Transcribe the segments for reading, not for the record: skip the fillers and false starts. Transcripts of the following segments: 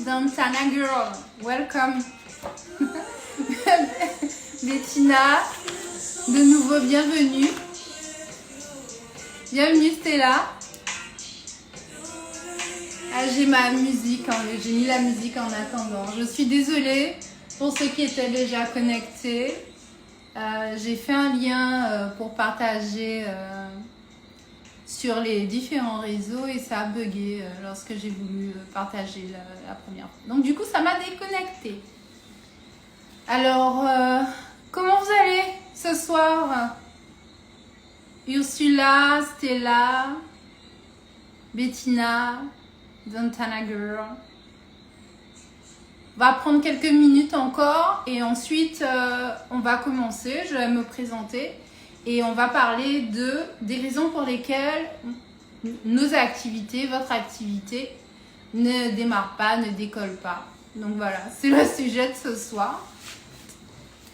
Dantana Girl, welcome. Bettina, de nouveau bienvenue. Bienvenue Stella. Ah, j'ai ma musique, j'ai mis la musique en attendant. Je suis désolée pour ceux qui étaient déjà connectés. J'ai fait un lien pour partager sur les différents réseaux et ça a bugué lorsque j'ai voulu partager la première fois. Donc du coup, ça m'a déconnecté. Alors, comment vous allez ce soir? Ursula, Stella, Bettina, Dantana Girl. On va prendre quelques minutes encore et ensuite on va commencer. Je vais me présenter et on va parler des raisons pour lesquelles nos activités, votre activité ne démarre pas, ne décolle pas. Donc voilà, c'est le sujet de ce soir.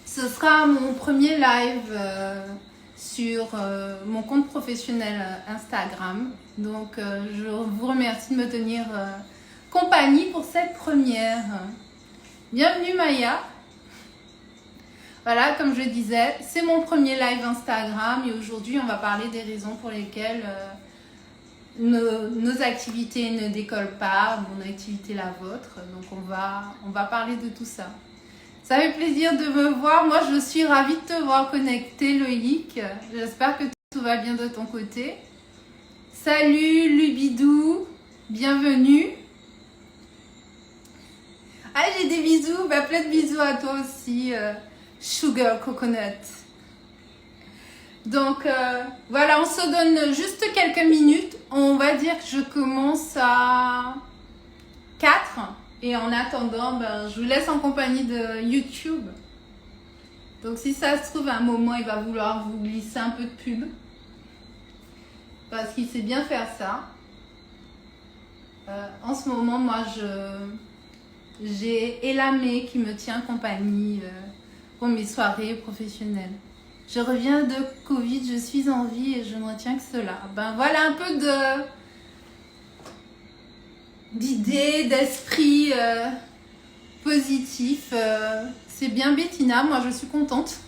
Ce sera mon premier live sur mon compte professionnel Instagram. Donc je vous remercie de me tenir compagnie pour cette première. Bienvenue Maya. Voilà, comme je disais, c'est mon premier live Instagram et aujourd'hui on va parler des raisons pour lesquelles nos activités ne décollent pas, mon activité la vôtre. Donc on va parler de tout ça. Ça fait plaisir de me voir. Moi je suis ravie de te voir connecté Loïc. J'espère que tout va bien de ton côté. Salut Lubidou, bienvenue. Ah, j'ai des bisous, plein de bisous à toi aussi, Sugar Coconut. Donc, voilà, on se donne juste quelques minutes. On va dire que je commence à 4. Et en attendant, je vous laisse en compagnie de YouTube. Donc, si ça se trouve, à un moment, il va vouloir vous glisser un peu de pub. Parce qu'il sait bien faire ça. En ce moment, moi, j'ai Elamé qui me tient compagnie pour mes soirées professionnelles. Je reviens de Covid, je suis en vie et je ne retiens que cela. Voilà un peu d'idées, d'esprit positif. C'est bien Bettina, moi je suis contente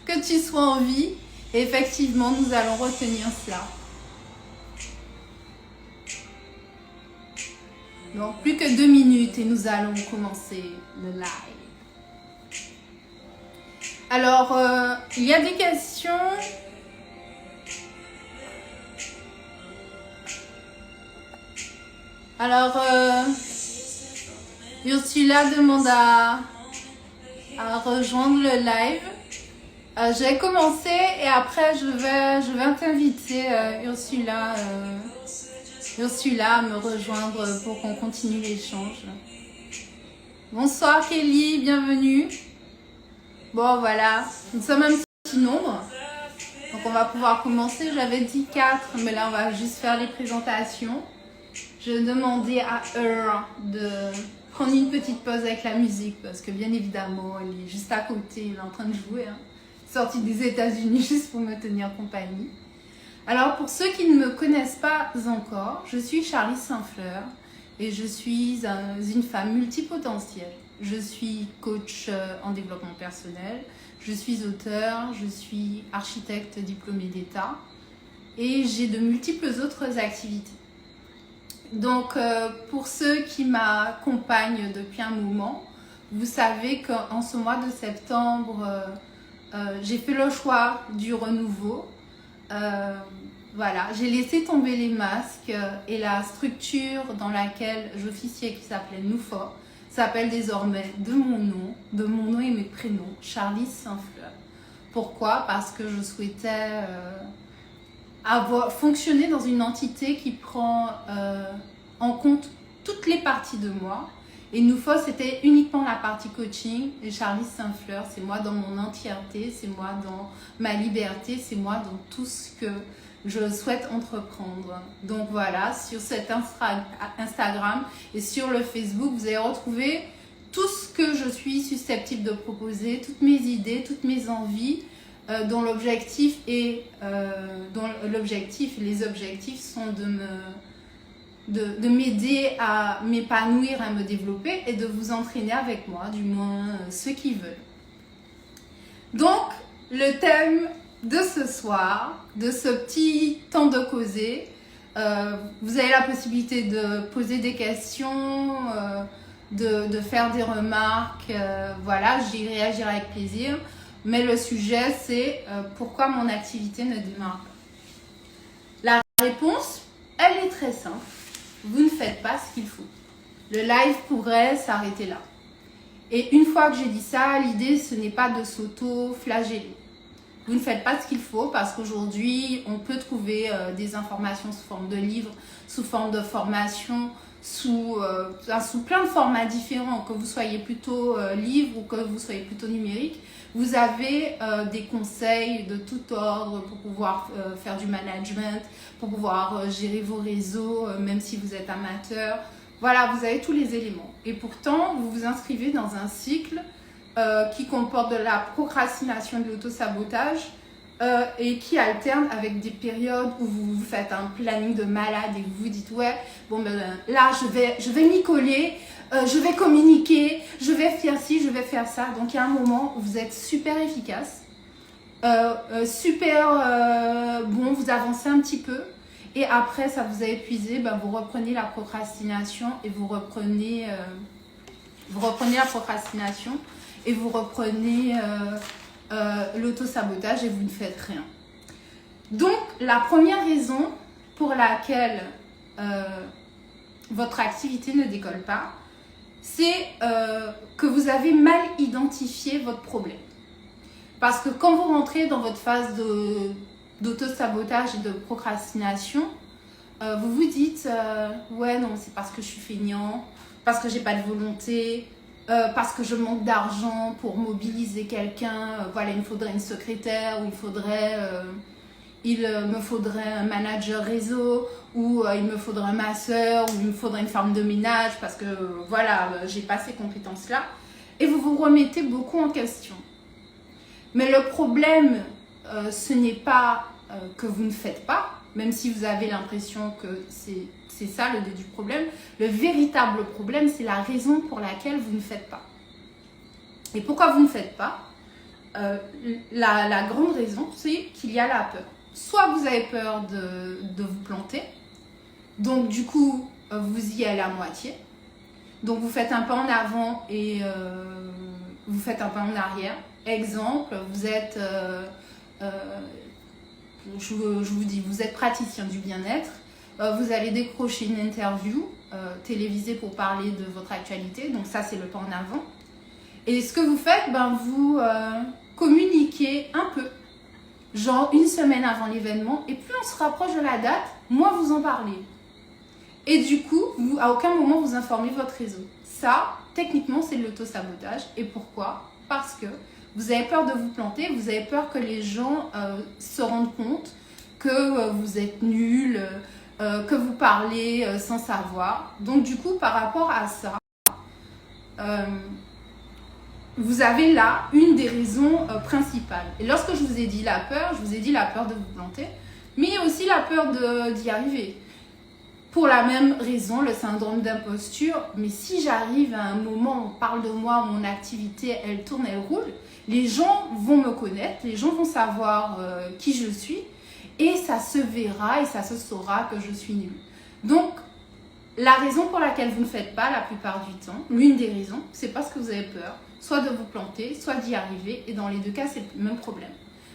que tu sois en vie. Et effectivement, nous allons retenir cela. Donc, plus que 2 minutes et nous allons commencer le live. Alors, il y a des questions. Alors, Ursula demande à rejoindre le live. J'ai commencé et après, je vais t'inviter, Ursula. Ursula à me rejoindre pour qu'on continue l'échange. Bonsoir Kelly, bienvenue. Bon voilà, nous sommes un petit nombre. Donc on va pouvoir commencer. J'avais dit 4, mais là on va juste faire les présentations. Je demandais à Earl de prendre une petite pause avec la musique parce que bien évidemment, elle est juste à côté, elle est en train de jouer. Sortie des États-Unis juste pour me tenir compagnie. Alors, pour ceux qui ne me connaissent pas encore, je suis Charlie Saint-Fleur et je suis une femme multipotentielle. Je suis coach en développement personnel, je suis auteure, je suis architecte diplômée d'État et j'ai de multiples autres activités. Donc, pour ceux qui m'accompagnent depuis un moment, vous savez qu'en ce mois de septembre, j'ai fait le choix du renouveau. Voilà, j'ai laissé tomber les masques et la structure dans laquelle j'officiais qui s'appelait Noufor s'appelle désormais de mon nom et mes prénoms, Charlie Saint-Fleur. Pourquoi? Parce que je souhaitais fonctionner dans une entité qui prend en compte toutes les parties de moi. Et Noufor, c'était uniquement la partie coaching. Et Charlie Saint-Fleur, c'est moi dans mon entièreté, c'est moi dans ma liberté, c'est moi dans tout ce que je souhaite entreprendre. Donc voilà, sur cet Instagram et sur le Facebook, vous allez retrouver tout ce que je suis susceptible de proposer, toutes mes idées, toutes mes envies, dont les objectifs sont de m'aider à m'épanouir, à me développer et de vous entraîner avec moi, du moins ceux qui veulent. Donc, le thème de ce soir, de ce petit temps de causer, vous avez la possibilité de poser des questions, de faire des remarques, voilà, j'y réagirai avec plaisir. Mais le sujet, c'est pourquoi mon activité ne démarre pas. La réponse, elle est très simple. Vous ne faites pas ce qu'il faut. Le live pourrait s'arrêter là. Et une fois que j'ai dit ça, l'idée, ce n'est pas de s'auto-flageller. Vous ne faites pas ce qu'il faut parce qu'aujourd'hui, on peut trouver des informations sous forme de livres, sous forme de formation, sous plein de formats différents, que vous soyez plutôt livre ou que vous soyez plutôt numérique. Vous avez des conseils de tout ordre pour pouvoir faire du management, pour pouvoir gérer vos réseaux, même si vous êtes amateur. Voilà, vous avez tous les éléments. Et pourtant, vous vous inscrivez dans un cycle qui comporte de la procrastination et de l'autosabotage et qui alterne avec des périodes où vous faites un planning de malade et vous vous dites ouais, bon ben là je vais m'y coller, je vais communiquer, je vais faire ci, je vais faire ça. Donc il y a un moment où vous êtes super efficace, bon, vous avancez un petit peu et après ça vous a épuisé, ben, vous reprenez la procrastination et vous reprenez la procrastination et vous reprenez l'auto-sabotage et vous ne faites rien. Donc, la première raison pour laquelle votre activité ne décolle pas, c'est que vous avez mal identifié votre problème. Parce que quand vous rentrez dans votre phase d'auto-sabotage et de procrastination, vous vous dites ouais, non, c'est parce que je suis feignant, parce que j'ai pas de volonté, parce que je manque d'argent pour mobiliser quelqu'un, voilà, il me faudrait une secrétaire ou il me faudrait un manager réseau ou il me faudrait un masseur ou il me faudrait une femme de ménage parce que voilà, j'ai pas ces compétences-là et vous vous remettez beaucoup en question. Mais le problème, ce n'est pas que vous ne faites pas, même si vous avez l'impression que c'est ça le début du problème. Le véritable problème, c'est la raison pour laquelle vous ne faites pas. Et pourquoi vous ne faites pas? La grande raison, c'est qu'il y a la peur. Soit vous avez peur de vous planter, donc du coup, vous y allez à moitié. Donc vous faites un pas en avant et vous faites un pas en arrière. Exemple, vous êtes, je vous dis, vous êtes praticien du bien-être. Vous allez décrocher une interview télévisée pour parler de votre actualité. Donc ça, c'est le pas en avant. Et ce que vous faites, ben, vous communiquez un peu. Genre une semaine avant l'événement. Et plus on se rapproche de la date, moins vous en parlez. Et du coup, à aucun moment, vous informez votre réseau. Ça, techniquement, c'est de l'auto-sabotage. Et pourquoi? Parce que vous avez peur de vous planter. Vous avez peur que les gens se rendent compte que vous êtes nul, que vous parlez sans savoir. Donc du coup, par rapport à ça, vous avez là une des raisons principales. Et lorsque je vous ai dit la peur, je vous ai dit la peur de vous planter, mais il y a aussi la peur d'y arriver. Pour la même raison, le syndrome d'imposture, mais si j'arrive à un moment, on parle de moi, mon activité, elle tourne, elle roule, les gens vont me connaître, les gens vont savoir qui je suis, et ça se verra et ça se saura que je suis nulle. Donc, la raison pour laquelle vous ne faites pas la plupart du temps, l'une des raisons, c'est parce que vous avez peur, soit de vous planter, soit d'y arriver, et dans les deux cas, c'est le même problème.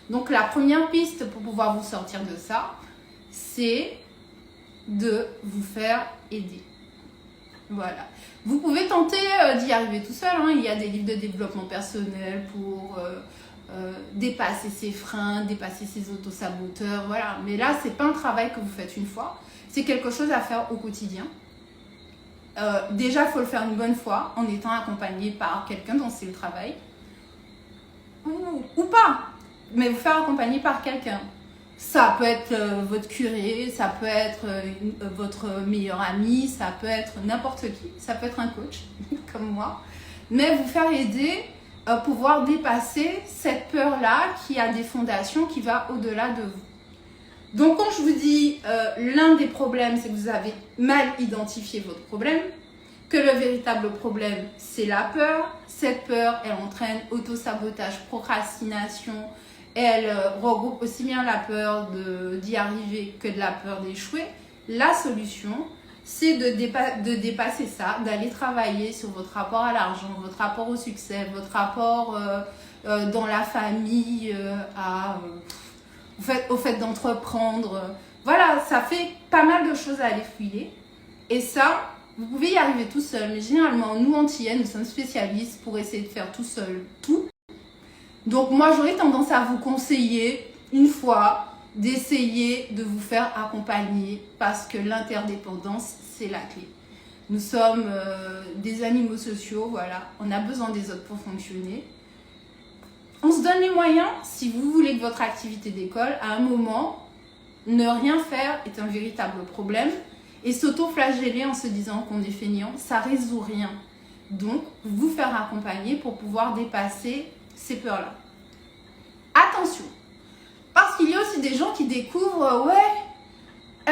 Donc, la première piste pour pouvoir vous sortir de ça, c'est de vous faire aider. Voilà. Vous pouvez tenter d'y arriver tout seul, hein. Il y a des livres de développement personnel pour dépasser ses freins, dépasser ses autosaboteurs, voilà. Mais là, c'est pas un travail que vous faites une fois, c'est quelque chose à faire au quotidien. Déjà, il faut le faire une bonne fois en étant accompagné par quelqu'un dont c'est le travail. Ou pas, mais vous faire accompagner par quelqu'un. Ça peut être votre curé, ça peut être votre meilleur ami, ça peut être n'importe qui, ça peut être un coach comme moi. Mais vous faire aider, pouvoir dépasser cette peur-là qui a des fondations qui va au-delà de vous. Donc, quand je vous dis l'un des problèmes, c'est que vous avez mal identifié votre problème, que le véritable problème, c'est la peur. Cette peur, elle entraîne autosabotage, procrastination, et elle regroupe aussi bien la peur d'y arriver que de la peur d'échouer. La solution, c'est de dépasser ça, d'aller travailler sur votre rapport à l'argent, votre rapport au succès, votre rapport dans la famille, au fait d'entreprendre. Voilà, ça fait pas mal de choses à aller fouiller. Et ça, vous pouvez y arriver tout seul. Mais généralement, nous, Antillais, nous sommes spécialistes pour essayer de faire tout seul tout. Donc, moi, j'aurais tendance à vous conseiller, une fois, d'essayer de vous faire accompagner parce que l'interdépendance, c'est la clé. Nous sommes des animaux sociaux, voilà. On a besoin des autres pour fonctionner. On se donne les moyens. Si vous voulez que votre activité décolle, à un moment, ne rien faire est un véritable problème. Et s'auto-flageller en se disant qu'on est feignant, ça résout rien. Donc, vous faire accompagner pour pouvoir dépasser ces peurs-là. Attention, parce qu'il y a aussi des gens qui découvrent, ouais,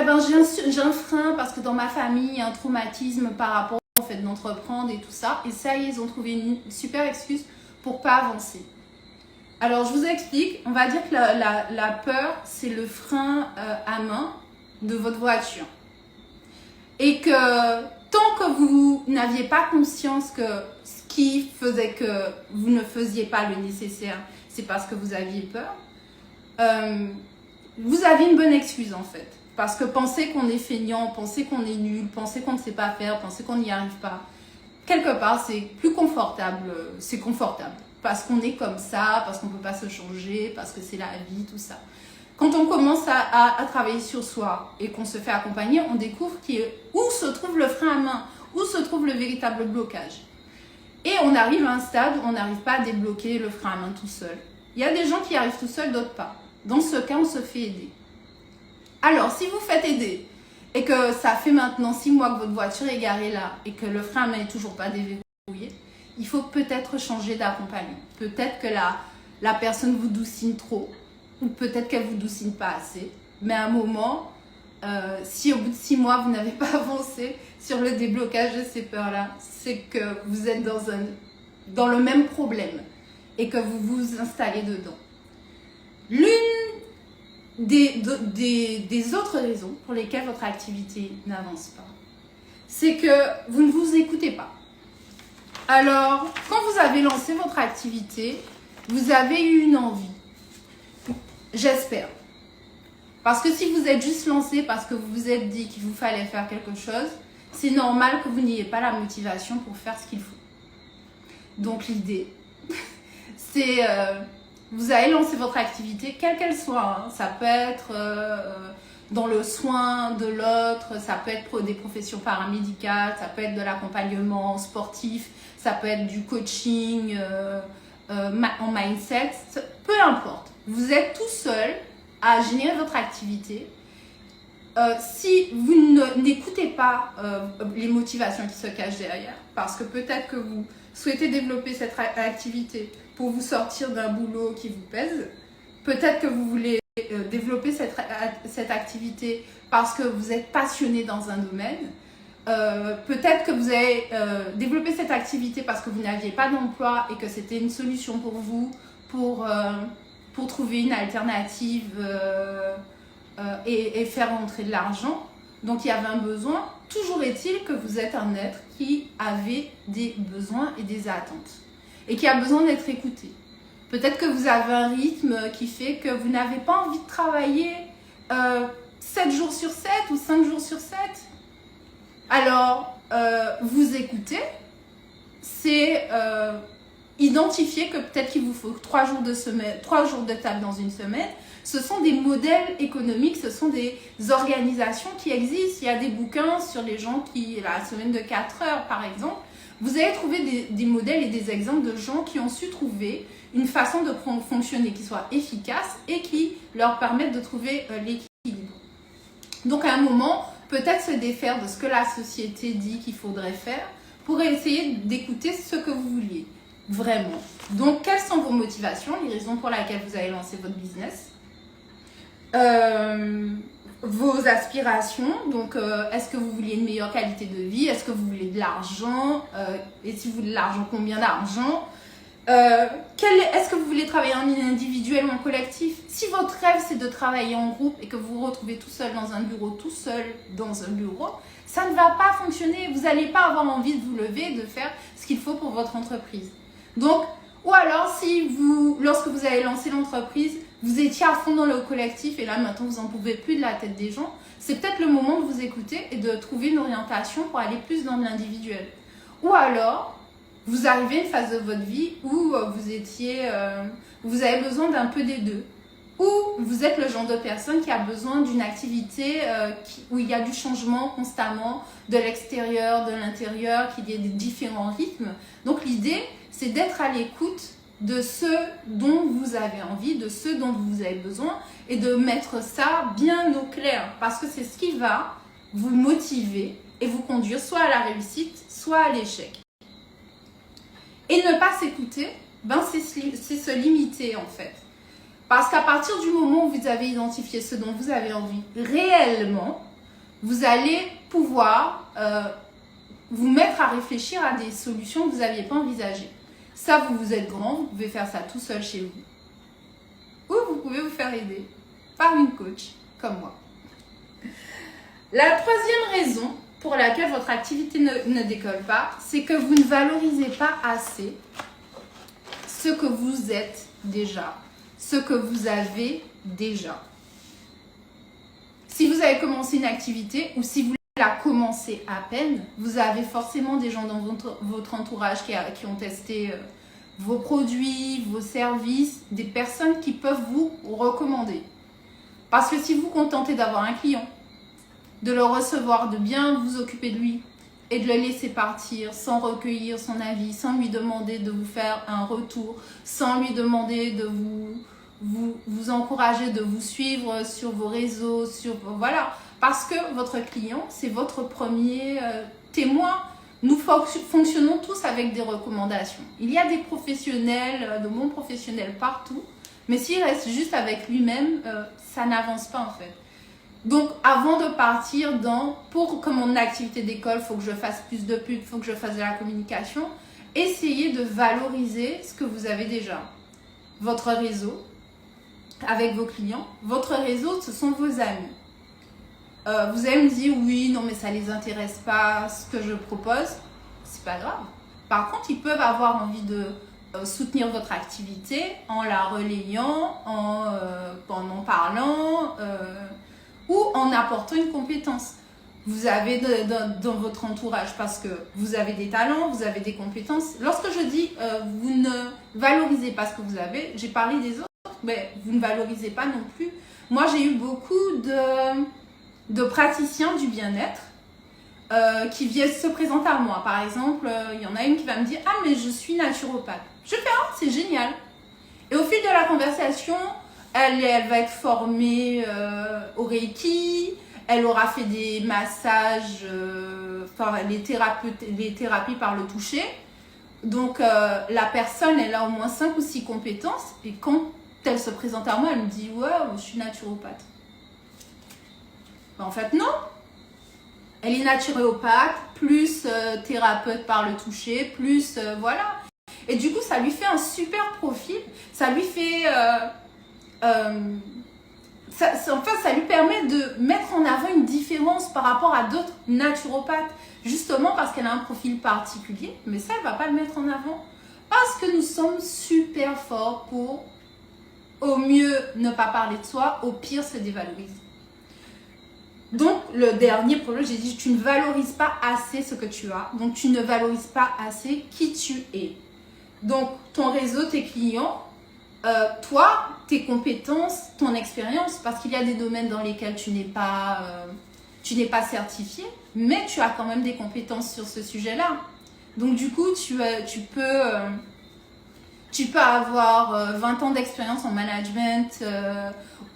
eh ben, j'ai un frein parce que dans ma famille, il y a un traumatisme par rapport au fait d'entreprendre et tout ça. Et ça y est, ils ont trouvé une super excuse pour pas avancer. Alors, je vous explique. On va dire que la peur, c'est le frein à main de votre voiture. Et que tant que vous n'aviez pas conscience que ce qui faisait que vous ne faisiez pas le nécessaire, c'est parce que vous aviez peur, vous avez une bonne excuse en fait. Parce que penser qu'on est feignant, penser qu'on est nul, penser qu'on ne sait pas faire, penser qu'on n'y arrive pas, quelque part c'est plus confortable, c'est confortable. Parce qu'on est comme ça, parce qu'on ne peut pas se changer, parce que c'est la vie, tout ça. Quand on commence à travailler sur soi et qu'on se fait accompagner, on découvre où se trouve le frein à main, où se trouve le véritable blocage. Et on arrive à un stade où on n'arrive pas à débloquer le frein à main tout seul. Il y a des gens qui arrivent tout seuls, d'autres pas. Dans ce cas, on se fait aider. Alors, si vous faites aider et que ça fait maintenant 6 mois que votre voiture est garée là et que le frein à main n'est toujours pas déverrouillé, il faut peut-être changer d'accompagnement. Peut-être que la personne vous doucine trop. Ou peut-être qu'elle ne vous doucine pas assez. Mais à un moment, si au bout de 6 mois, vous n'avez pas avancé sur le déblocage de ces peurs-là, c'est que vous êtes dans le même problème et que vous vous installez dedans. L'une des autres raisons pour lesquelles votre activité n'avance pas, c'est que vous ne vous écoutez pas. Alors, quand vous avez lancé votre activité, vous avez eu une envie. J'espère. Parce que si vous êtes juste lancé parce que vous vous êtes dit qu'il vous fallait faire quelque chose, c'est normal que vous n'ayez pas la motivation pour faire ce qu'il faut. Donc l'idée, c'est vous allez lancer votre activité, quelle qu'elle soit. Hein. Ça peut être dans le soin de l'autre, ça peut être des professions paramédicales, ça peut être de l'accompagnement sportif, ça peut être du coaching en mindset, peu importe. Vous êtes tout seul à générer votre activité. Si vous n'écoutez pas les motivations qui se cachent derrière, parce que peut-être que vous souhaitez développer cette activité pour vous sortir d'un boulot qui vous pèse, peut-être que vous voulez développer cette activité parce que vous êtes passionné dans un domaine, peut-être que vous avez développé cette activité parce que vous n'aviez pas d'emploi et que c'était une solution pour vous pour trouver une alternative et faire rentrer de l'argent. Donc il y avait un besoin. Toujours est-il que vous êtes un être qui avait des besoins et des attentes et qui a besoin d'être écouté. Peut-être que vous avez un rythme qui fait que vous n'avez pas envie de travailler 7 jours sur 7 ou 5 jours sur 7. Alors, vous écoutez, c'est identifier que peut-être qu'il vous faut 3 jours de table dans une semaine. Ce sont des modèles économiques, ce sont des organisations qui existent. Il y a des bouquins sur les gens qui, la semaine de 4 heures par exemple. Vous allez trouver des modèles et des exemples de gens qui ont su trouver une façon de fonctionner qui soit efficace et qui leur permette de trouver l'équilibre. Donc à un moment, peut-être se défaire de ce que la société dit qu'il faudrait faire pour essayer d'écouter ce que vous vouliez vraiment. Donc quelles sont vos motivations, les raisons pour lesquelles vous avez lancé votre business? vos aspirations. Donc, est-ce que vous voulez une meilleure qualité de vie? Est-ce que vous voulez de l'argent? Et si vous voulez de l'argent, combien d'argent? Est-ce que vous voulez travailler en individuel ou en collectif? Si votre rêve, c'est de travailler en groupe et que vous vous retrouvez tout seul dans un bureau, ça ne va pas fonctionner. Vous n'allez pas avoir envie de vous lever, de faire ce qu'il faut pour votre entreprise. Donc, ou alors, si lorsque vous avez lancé l'entreprise, vous étiez à fond dans le collectif et là, maintenant, vous n'en pouvez plus de la tête des gens, c'est peut-être le moment de vous écouter et de trouver une orientation pour aller plus dans l'individuel. Ou alors, vous arrivez à une phase de votre vie où vous avez besoin d'un peu des deux. Ou vous êtes le genre de personne qui a besoin d'une activité où il y a du changement constamment de l'extérieur, de l'intérieur, qu'il y ait des différents rythmes. Donc l'idée, c'est d'être à l'écoute de ce dont vous avez envie, de ce dont vous avez besoin et de mettre ça bien au clair. Parce que c'est ce qui va vous motiver et vous conduire soit à la réussite, soit à l'échec. Et ne pas s'écouter, c'est se limiter en fait. Parce qu'à partir du moment où vous avez identifié ce dont vous avez envie réellement, vous allez pouvoir vous mettre à réfléchir à des solutions que vous n'aviez pas envisagées. Ça, vous êtes grand, vous pouvez faire ça tout seul chez vous. Ou vous pouvez vous faire aider par une coach comme moi. La troisième raison pour laquelle votre activité ne décolle pas, c'est que vous ne valorisez pas assez ce que vous êtes déjà, ce que vous avez déjà. Si vous avez commencé une activité ou si vous la commencez à peine, vous avez forcément des gens dans votre entourage qui ont testé vos produits, vos services, des personnes qui peuvent vous recommander. Parce que si vous contentez d'avoir un client, de le recevoir, de bien vous occuper de lui et de le laisser partir sans recueillir son avis, sans lui demander de vous faire un retour, sans lui demander de vous encourager, de vous suivre sur vos réseaux, voilà. Parce que votre client, c'est votre premier témoin. Nous fonctionnons tous avec des recommandations. Il y a des professionnels, de bons professionnels partout, mais s'il reste juste avec lui-même, ça n'avance pas en fait. Donc, avant de partir pour que mon activité d'école, il faut que je fasse plus de pubs, il faut que je fasse de la communication, essayez de valoriser ce que vous avez déjà. Votre réseau, avec vos clients. Votre réseau, ce sont vos amis. Vous allez me dire, oui, non, mais ça ne les intéresse pas, ce que je propose. C'est pas grave. Par contre, ils peuvent avoir envie de soutenir votre activité en la relayant, en parlant, ou en apportant une compétence. Vous avez dans votre entourage, parce que vous avez des talents, vous avez des compétences. Lorsque je dis vous ne valorisez pas ce que vous avez, j'ai parlé des autres, mais vous ne valorisez pas non plus. Moi, j'ai eu beaucoup de praticiens du bien-être qui viennent se présenter à moi. Par exemple, il y en a une qui va me dire « Ah, mais je suis naturopathe. » Je fais « Ah, c'est génial !» Et au fil de la conversation, elle va être formée au Reiki, elle aura fait des massages, les thérapies par le toucher. Donc, la personne, elle a au moins 5 ou 6 compétences. Et quand elle se présente à moi, elle me dit « Ouais, je suis naturopathe. » En fait, non. Elle est naturopathe, plus thérapeute par le toucher, plus voilà. Et du coup, ça lui fait un super profil. Ça lui fait... ça lui permet de mettre en avant une différence par rapport à d'autres naturopathes. Justement parce qu'elle a un profil particulier. Mais ça, elle ne va pas le mettre en avant. Parce que nous sommes super forts pour, au mieux, ne pas parler de soi. Au pire, se dévaloriser. Donc, le dernier problème, j'ai dit, tu ne valorises pas assez ce que tu as. Donc, tu ne valorises pas assez qui tu es. Donc, ton réseau, tes clients, toi, tes compétences, ton expérience, parce qu'il y a des domaines dans lesquels tu n'es pas certifié, mais tu as quand même des compétences sur ce sujet-là. Donc, du coup, tu peux avoir 20 ans d'expérience en management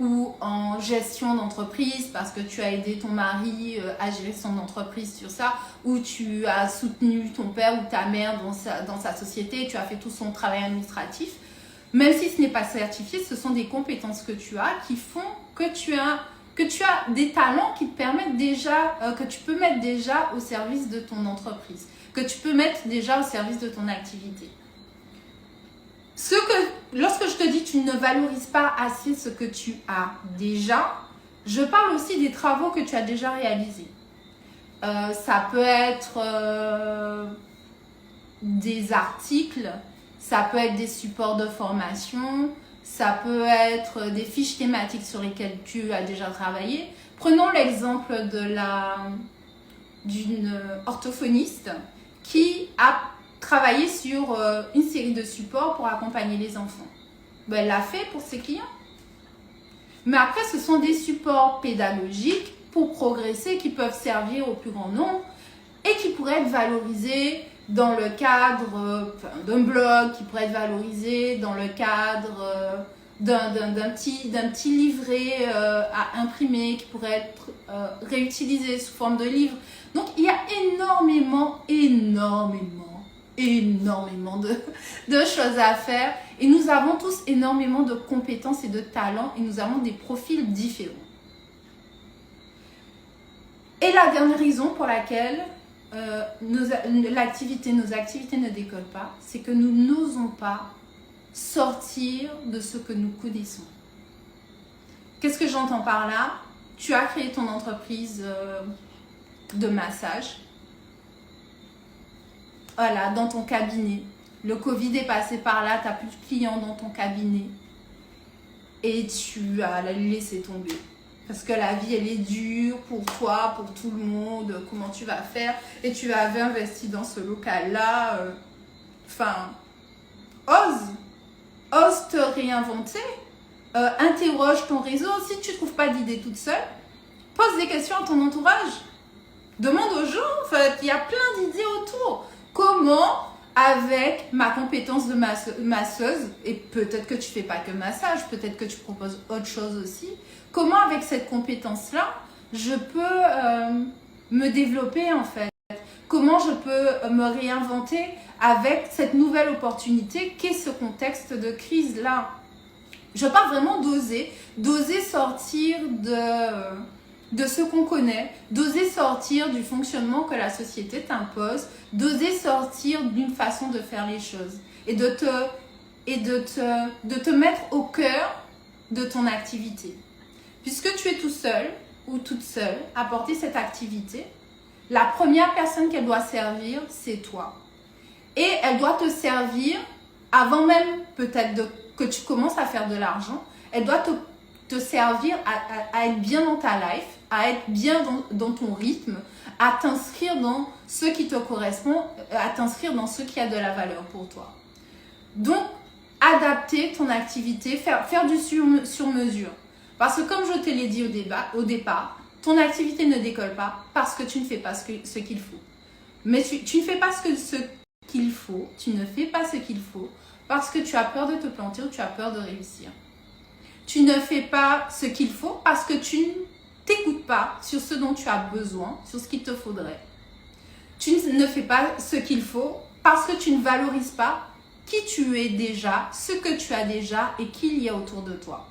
ou en gestion d'entreprise parce que tu as aidé ton mari à gérer son entreprise sur ça, ou tu as soutenu ton père ou ta mère dans sa société, tu as fait tout son travail administratif. Même si ce n'est pas certifié, ce sont des compétences que tu as qui font que tu as des talents qui te permettent déjà, que tu peux mettre déjà au service de ton entreprise, que tu peux mettre déjà au service de ton activité. Lorsque je te dis tu ne valorises pas assez ce que tu as déjà, je parle aussi des travaux que tu as déjà réalisés. Ça peut être des articles, ça peut être des supports de formation, ça peut être des fiches thématiques sur lesquelles tu as déjà travaillé. Prenons l'exemple d'une orthophoniste qui a travaillé sur une série de supports pour accompagner les enfants. Ben, elle l'a fait pour ses clients. Mais après, ce sont des supports pédagogiques pour progresser qui peuvent servir au plus grand nombre et qui pourraient être valorisés dans le cadre d'un blog, qui pourrait être valorisé dans le cadre d'un petit livret à imprimer, qui pourrait être réutilisé sous forme de livre. Donc, il y a énormément de choses à faire. Et nous avons tous énormément de compétences et de talents et nous avons des profils différents. Et la dernière raison pour laquelle nos activités ne décollent pas, c'est que nous n'osons pas sortir de ce que nous connaissons. Qu'est-ce que j'entends par là? Tu as créé ton entreprise de massage. Voilà, dans ton cabinet. Le Covid est passé par là, tu n'as plus de clients dans ton cabinet. Et tu as laissé tomber. Parce que la vie, elle est dure pour toi, pour tout le monde. Comment tu vas faire? Et tu avais investi dans ce local-là. Ose te réinventer. Interroge ton réseau. Si tu ne trouves pas d'idées toute seule, pose des questions à ton entourage. Demande aux gens. En fait, il y a plein d'idées autour. Comment, avec ma compétence de masseuse, et peut-être que tu ne fais pas que massage, peut-être que tu proposes autre chose aussi, comment avec cette compétence-là, je peux me développer en fait? Comment je peux me réinventer avec cette nouvelle opportunité qu'est ce contexte de crise-là? Je parle vraiment d'oser sortir de ce qu'on connaît, d'oser sortir du fonctionnement que la société t'impose, d'oser sortir d'une façon de faire les choses et de te mettre au cœur de ton activité. Puisque tu es tout seul ou toute seule à porter cette activité, la première personne qu'elle doit servir, c'est toi. Et elle doit te servir avant même peut-être que tu commences à faire de l'argent. Elle doit te servir à être bien dans ta life, à être bien dans ton rythme, à t'inscrire dans ce qui te correspond, à t'inscrire dans ce qui a de la valeur pour toi. Donc, adapter ton activité, faire du sur-mesure. Parce que comme je te l'ai dit au départ, ton activité ne décolle pas parce que tu ne fais pas ce qu'il faut. Mais tu ne fais pas ce qu'il faut, tu ne fais pas ce qu'il faut parce que tu as peur de te planter ou tu as peur de réussir. Tu ne fais pas ce qu'il faut parce que tu ne t'écoutes pas sur ce dont tu as besoin, sur ce qu'il te faudrait. Tu ne fais pas ce qu'il faut parce que tu ne valorises pas qui tu es déjà, ce que tu as déjà et qui il y a autour de toi.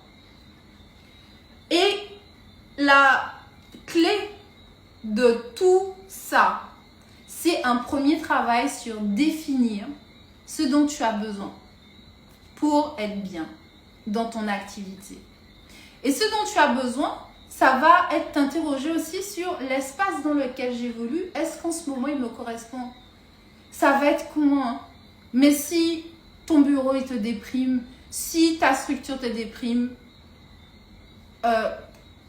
Et la clé de tout ça, c'est un premier travail sur définir ce dont tu as besoin pour être bien dans ton activité. Et ce dont tu as besoin, ça va être t'interroger aussi sur l'espace dans lequel j'évolue. Est-ce qu'en ce moment, il me correspond? Ça va être comment? Mais si ton bureau, il te déprime, si ta structure te déprime,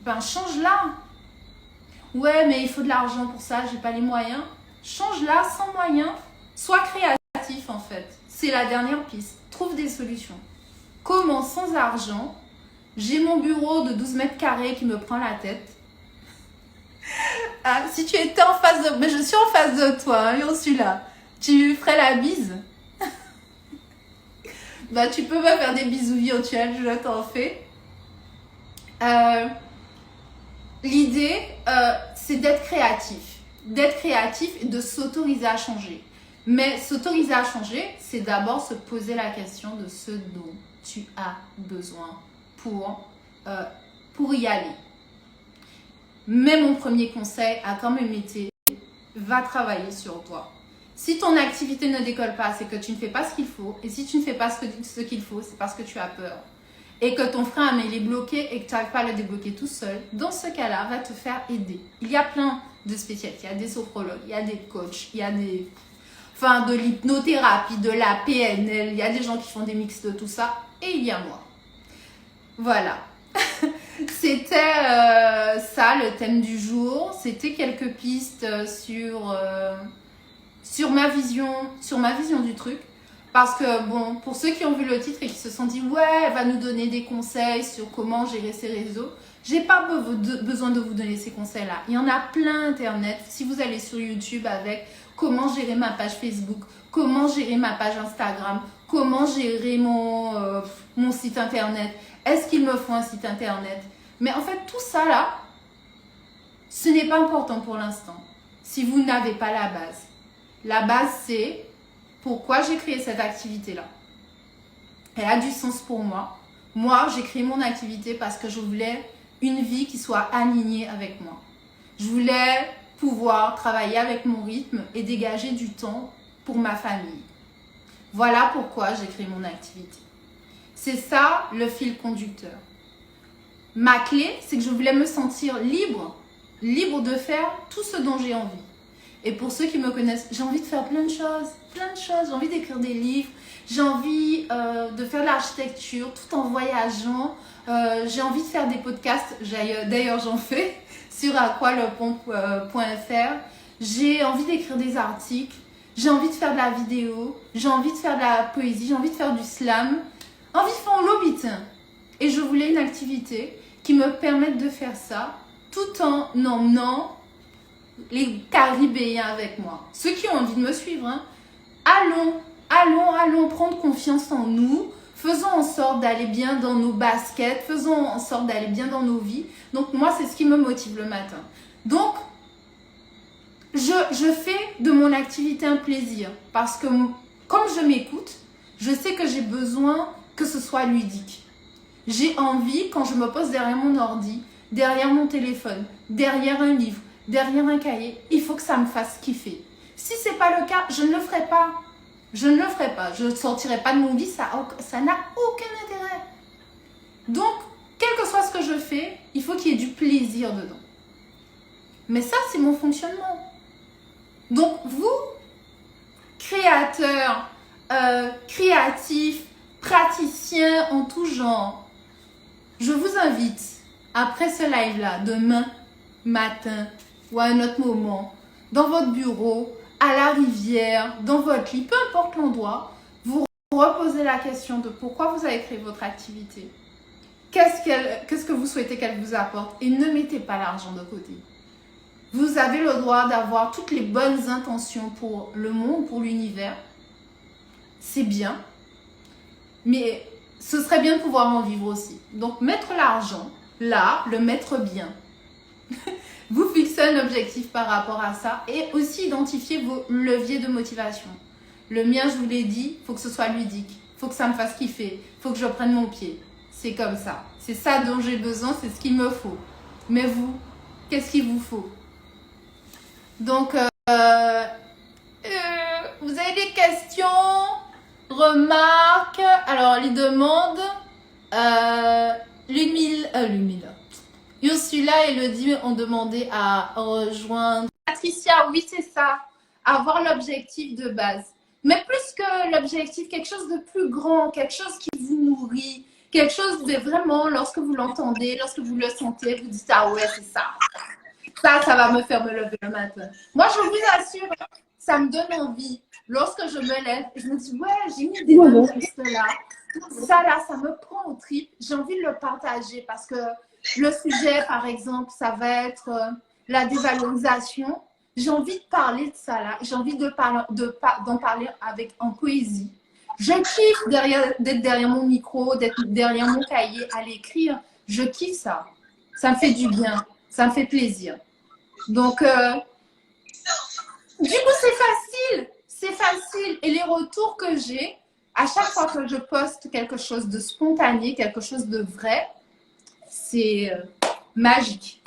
change-la. Ouais, mais il faut de l'argent pour ça, j'ai pas les moyens. Change-la sans moyens. Sois créatif en fait. C'est la dernière piste. Trouve des solutions. Comment sans argent, j'ai mon bureau de 12 mètres carrés qui me prend la tête. Ah, si tu étais en face de... Mais je suis en face de toi, Ursula. Tu ferais la bise? Tu peux me faire des bisous virtuels, je t'en fais. L'idée, c'est d'être créatif. D'être créatif et de s'autoriser à changer. Mais s'autoriser à changer, c'est d'abord se poser la question de ce dont tu as besoin pour y aller. Mais mon premier conseil a quand même été, va travailler sur toi. Si ton activité ne décolle pas, c'est que tu ne fais pas ce qu'il faut. Et si tu ne fais pas ce qu'il faut, c'est parce que tu as peur. Et que ton frein à main est bloqué et que tu n'arrives pas à le débloquer tout seul. Dans ce cas-là, va te faire aider. Il y a plein de spécialistes. Il y a des sophrologues, il y a des coachs, il y a de l'hypnothérapie, de la PNL. Il y a des gens qui font des mix de tout ça. Et il y a moi. Voilà. C'était ça le thème du jour. C'était quelques pistes sur ma vision du truc. Parce que bon, pour ceux qui ont vu le titre et qui se sont dit ouais, elle va nous donner des conseils sur comment gérer ses réseaux, j'ai pas besoin de vous donner ces conseils là. Il y en a plein internet. Si vous allez sur YouTube avec comment gérer ma page Facebook, comment gérer ma page Instagram, comment gérer mon site internet, est-ce qu'il me faut un site internet? Mais en fait tout ça là, ce n'est pas important pour l'instant. Si vous n'avez pas la base. La base c'est pourquoi j'ai créé cette activité-là. Elle a du sens pour moi. Moi, j'ai créé mon activité parce que je voulais une vie qui soit alignée avec moi. Je voulais pouvoir travailler avec mon rythme et dégager du temps pour ma famille. Voilà pourquoi j'ai créé mon activité. C'est ça le fil conducteur. Ma clé, c'est que je voulais me sentir libre de faire tout ce dont j'ai envie. Et pour ceux qui me connaissent, j'ai envie de faire plein de choses. J'ai envie d'écrire des livres, j'ai envie de faire de l'architecture tout en voyageant. J'ai envie de faire des podcasts, d'ailleurs j'en fais, sur aqualepompe.fr. J'ai envie d'écrire des articles, j'ai envie de faire de la vidéo, j'ai envie de faire de la poésie, j'ai envie de faire du slam, envie de faire l'obit. Et je voulais une activité qui me permette de faire ça tout en emmenant les Caribéens avec moi. Ceux qui ont envie de me suivre, hein. Allons prendre confiance en nous. Faisons en sorte d'aller bien dans nos baskets. Faisons en sorte d'aller bien dans nos vies. Donc moi, c'est ce qui me motive le matin. Donc, je fais de mon activité un plaisir. Parce que comme je m'écoute, je sais que j'ai besoin que ce soit ludique. J'ai envie, quand je me pose derrière mon ordi, derrière mon téléphone, derrière un livre, derrière un cahier, il faut que ça me fasse kiffer. Si ce n'est pas le cas, je ne le ferai pas. Je ne le ferai pas. Je ne sortirai pas de mon lit, ça n'a aucun intérêt. Donc, quel que soit ce que je fais, il faut qu'il y ait du plaisir dedans. Mais ça, c'est mon fonctionnement. Donc, vous, créateurs, créatifs, praticiens en tout genre, je vous invite, après ce live-là, demain matin ou à un autre moment, dans votre bureau, à la rivière, dans votre lit, peu importe l'endroit, vous reposez la question de pourquoi vous avez créé votre activité. Qu'est-ce que vous souhaitez qu'elle vous apporte? Et ne mettez pas l'argent de côté. Vous avez le droit d'avoir toutes les bonnes intentions pour le monde, pour l'univers. C'est bien. Mais ce serait bien de pouvoir en vivre aussi. Donc, mettre l'argent, là, le mettre bien. Vous fixez un objectif par rapport à ça et aussi identifier vos leviers de motivation. Le mien, je vous l'ai dit, il faut que ce soit ludique. Il faut que ça me fasse kiffer. Il faut que je prenne mon pied. C'est comme ça. C'est ça dont j'ai besoin, c'est ce qu'il me faut. Mais vous, qu'est-ce qu'il vous faut? Donc, vous avez des questions, remarques? Alors, les demandes, Ursula et Elodie ont demandé à rejoindre. Patricia, oui, c'est ça. Avoir l'objectif de base. Mais plus que l'objectif, quelque chose de plus grand, quelque chose qui vous nourrit, quelque chose de vraiment, lorsque vous l'entendez, lorsque vous le sentez, vous dites, ah ouais, c'est ça. Ça va me faire me lever le matin. Moi, je vous assure, ça me donne envie. Lorsque je me lève, je me dis, ouais, j'ai mis des textes là. Ça là, ça me prend au trip. J'ai envie de le partager parce que le sujet, par exemple, ça va être la dévalorisation. J'ai envie de parler de ça là. J'ai envie d'en parler en poésie. Je kiffe d'être derrière mon micro, d'être derrière mon cahier, à l'écrire. Je kiffe ça. Ça me fait du bien. Ça me fait plaisir. Donc, du coup, c'est facile. C'est facile. Et les retours que j'ai, à chaque fois que je poste quelque chose de spontané, quelque chose de vrai, c'est magique.